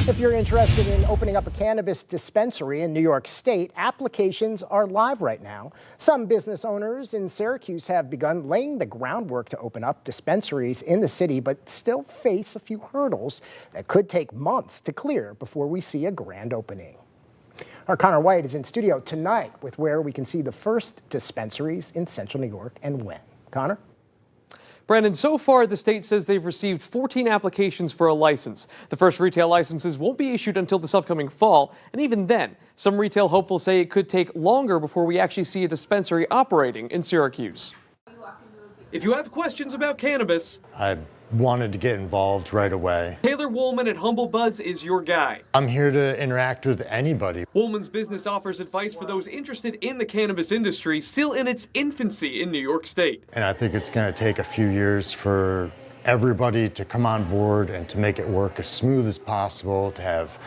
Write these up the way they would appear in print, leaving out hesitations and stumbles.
If you're interested in opening up a cannabis dispensary in New York State, applications are live right now. Some business owners in Syracuse have begun laying the groundwork to open up dispensaries in the city, but still face a few hurdles that could take months to clear before we see a grand opening. Our Connor White is in studio tonight with where we can see the first dispensaries in Central New York and when. Connor? Brandon, so far the state says they've received 14 applications for a license. The first retail licenses won't be issued until this upcoming fall, and even then, some retail hopefuls say it could take longer before we actually see a dispensary operating in Syracuse. If you have questions about cannabis, I wanted to get involved right away. Taylor Woolman at Humble Buds is your guy. I'm here to interact with anybody. Woolman's business offers advice for those interested in the cannabis industry still in its infancy in New York State. And I think it's going to take a few years for everybody to come on board and to make it work as smooth as possible, to have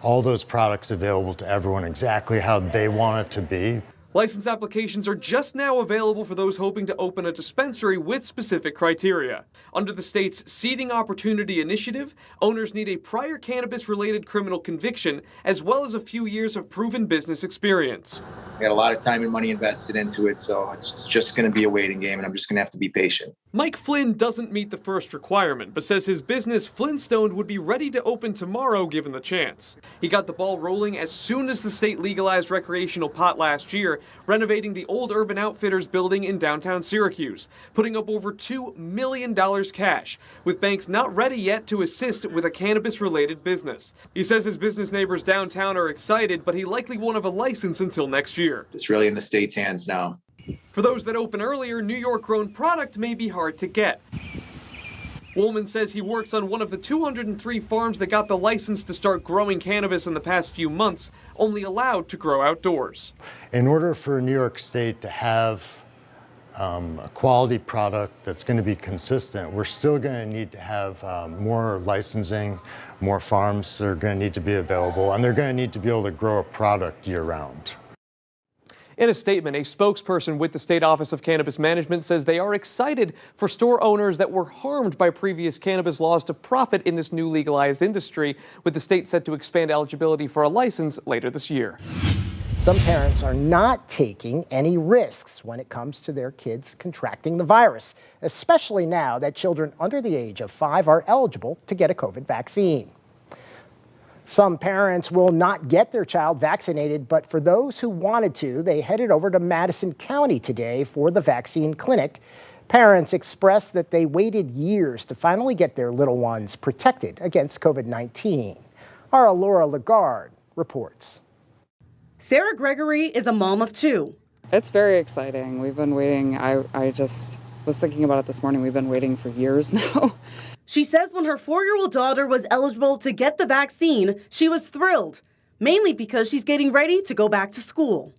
all those products available to everyone exactly how they want it to be. License applications are just now available for those hoping to open a dispensary with specific criteria. Under the state's Seeding Opportunity Initiative, owners need a prior cannabis-related criminal conviction, as well as a few years of proven business experience. We got a lot of time and money invested into it, so it's just going to be a waiting game, and I'm just going to have to be patient. Mike Flynn doesn't meet the first requirement, but says his business, Flynnstoned, would be ready to open tomorrow given the chance. He got the ball rolling as soon as the state legalized recreational pot last year, renovating the old Urban Outfitters building in downtown Syracuse, putting up over $2 million cash, with banks not ready yet to assist with a cannabis-related business. He says his business neighbors downtown are excited, but he likely won't have a license until next year. It's really in the state's hands now. For those that open earlier, New York-grown product may be hard to get. Woolman says he works on one of the 203 farms that got the license to start growing cannabis in the past few months, only allowed to grow outdoors. In order for New York State to have a quality product that's going to be consistent, we're still going to need to have more licensing, more farms that are going to need to be available, and they're going to need to be able to grow a product year-round. In a statement, a spokesperson with the State Office of Cannabis Management says they are excited for store owners that were harmed by previous cannabis laws to profit in this new legalized industry, with the state set to expand eligibility for a license later this year. Some parents are not taking any risks when it comes to their kids contracting the virus, especially now that children under the age of 5 are eligible to get a COVID vaccine. Some parents will not get their child vaccinated, but for those who wanted to, they headed over to Madison County today for the vaccine clinic. Parents expressed that they waited years to finally get their little ones protected against COVID-19. Our Laura Lagarde reports. Sarah Gregory is a mom of 2. It's very exciting. We've been waiting. I just was thinking about it this morning. We've been waiting for years now. She says when her 4-year-old daughter was eligible to get the vaccine, she was thrilled, mainly because she's getting ready to go back to school.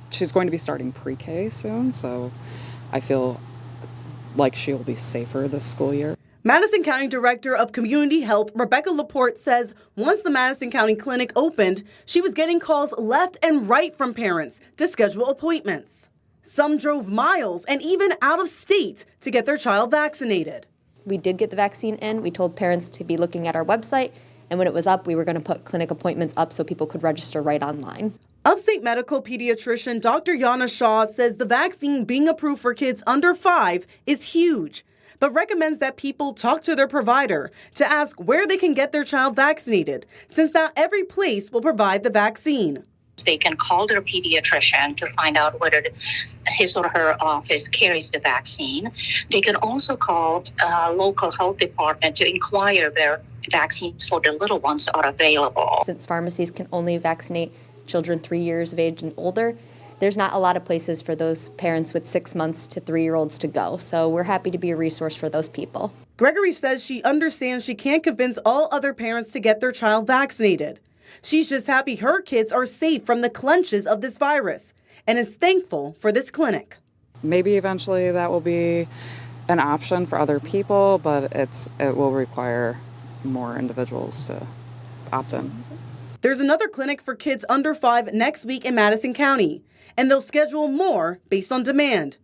She's going to be starting pre-K soon, so I feel like she'll be safer this school year. Madison County Director of Community Health, Rebecca Laporte, says once the Madison County Clinic opened, she was getting calls left and right from parents to schedule appointments. Some drove miles and even out of state to get their child vaccinated. We did get the vaccine in. We told parents to be looking at our website, and when it was up, we were going to put clinic appointments up so people could register right online. Upstate Medical pediatrician Dr. Yana Shaw says the vaccine being approved for kids under 5 is huge, but recommends that people talk to their provider to ask where they can get their child vaccinated, since not every place will provide the vaccine. They can call their pediatrician to find out whether his or her office carries the vaccine. They can also call a local health department to inquire where vaccines for the little ones are available. Since pharmacies can only vaccinate children 3 years of age and older, there's not a lot of places for those parents with 6 months to 3-year-olds to go. So we're happy to be a resource for those people. Gregory says she understands she can't convince all other parents to get their child vaccinated. She's just happy her kids are safe from the clutches of this virus and is thankful for this clinic. Maybe eventually that will be an option for other people, but it will require more individuals to opt in. There's another clinic for kids under 5 next week in Madison County, and they'll schedule more based on demand.